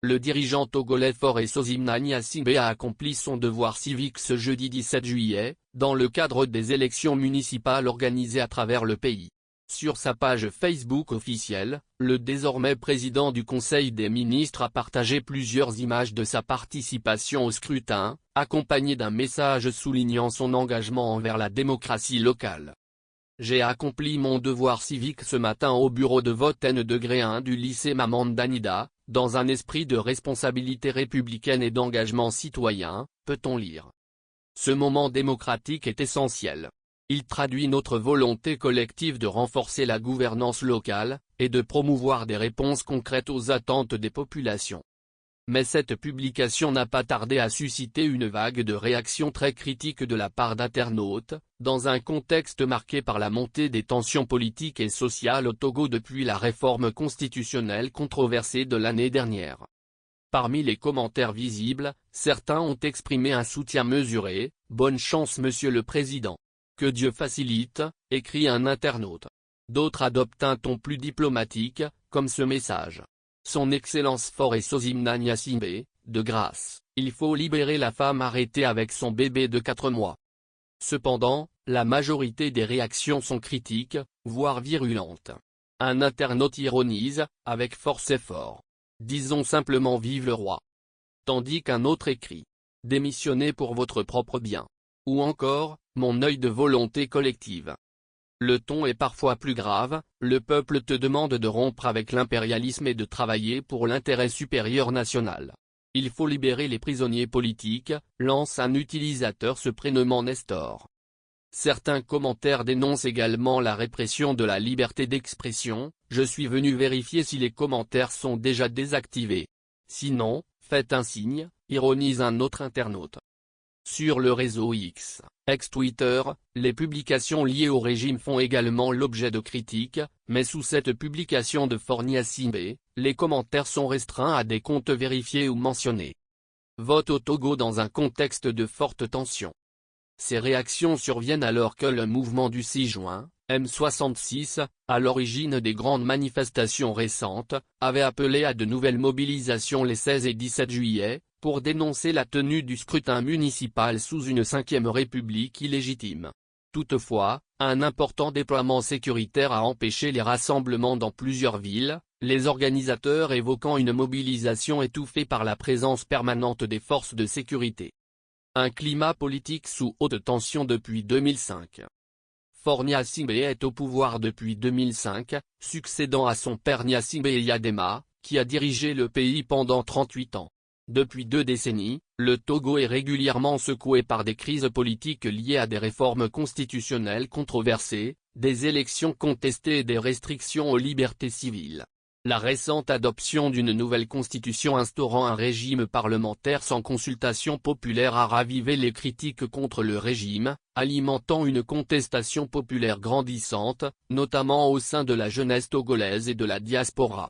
Le dirigeant togolais Faure Sozimna Gnassingbé a accompli son devoir civique ce jeudi 17 juillet, dans le cadre des élections municipales organisées à travers le pays. Sur sa page Facebook officielle, le désormais président du Conseil des ministres a partagé plusieurs images de sa participation au scrutin, accompagné d'un message soulignant son engagement envers la démocratie locale. J'ai accompli mon devoir civique ce matin au bureau de vote N-1 du lycée Mamandanida, dans un esprit de responsabilité républicaine et d'engagement citoyen, peut-on lire. Ce moment démocratique est essentiel. Il traduit notre volonté collective de renforcer la gouvernance locale, et de promouvoir des réponses concrètes aux attentes des populations. Mais cette publication n'a pas tardé à susciter une vague de réactions très critiques de la part d'internautes, dans un contexte marqué par la montée des tensions politiques et sociales au Togo depuis la réforme constitutionnelle controversée de l'année dernière. Parmi les commentaires visibles, certains ont exprimé un soutien mesuré. « Bonne chance Monsieur le Président. Que Dieu facilite », écrit un internaute. D'autres adoptent un ton plus diplomatique, comme ce message. Son Excellence Faure Sozimna Gnassingbé, de grâce, il faut libérer la femme arrêtée avec son bébé de 4 mois. Cependant, la majorité des réactions sont critiques, voire virulentes. Un internaute ironise, avec force et fort. Disons simplement vive le roi. Tandis qu'un autre écrit. Démissionnez pour votre propre bien. Ou encore, mon œil de volonté collective. Le ton est parfois plus grave, le peuple te demande de rompre avec l'impérialisme et de travailler pour l'intérêt supérieur national. Il faut libérer les prisonniers politiques, lance un utilisateur se prénommant Nestor. Certains commentaires dénoncent également la répression de la liberté d'expression. Je suis venu vérifier si les commentaires sont déjà désactivés. Sinon, faites un signe, ironise un autre internaute. Sur le réseau X, ex-Twitter, les publications liées au régime font également l'objet de critiques, mais sous cette publication de Faure Gnassingbé, les commentaires sont restreints à des comptes vérifiés ou mentionnés. Vote au Togo dans un contexte de forte tension. Ces réactions surviennent alors que le mouvement du 6 juin, M66, à l'origine des grandes manifestations récentes, avait appelé à de nouvelles mobilisations les 16 et 17 juillet, pour dénoncer la tenue du scrutin municipal sous une 5e république illégitime. Toutefois, un important déploiement sécuritaire a empêché les rassemblements dans plusieurs villes, les organisateurs évoquant une mobilisation étouffée par la présence permanente des forces de sécurité. Un climat politique sous haute tension depuis 2005. Faure Gnassingbé est au pouvoir depuis 2005, succédant à son père Gnassingbé Eyadema, qui a dirigé le pays pendant 38 ans. Depuis 2 décennies, le Togo est régulièrement secoué par des crises politiques liées à des réformes constitutionnelles controversées, des élections contestées et des restrictions aux libertés civiles. La récente adoption d'une nouvelle constitution instaurant un régime parlementaire sans consultation populaire a ravivé les critiques contre le régime, alimentant une contestation populaire grandissante, notamment au sein de la jeunesse togolaise et de la diaspora.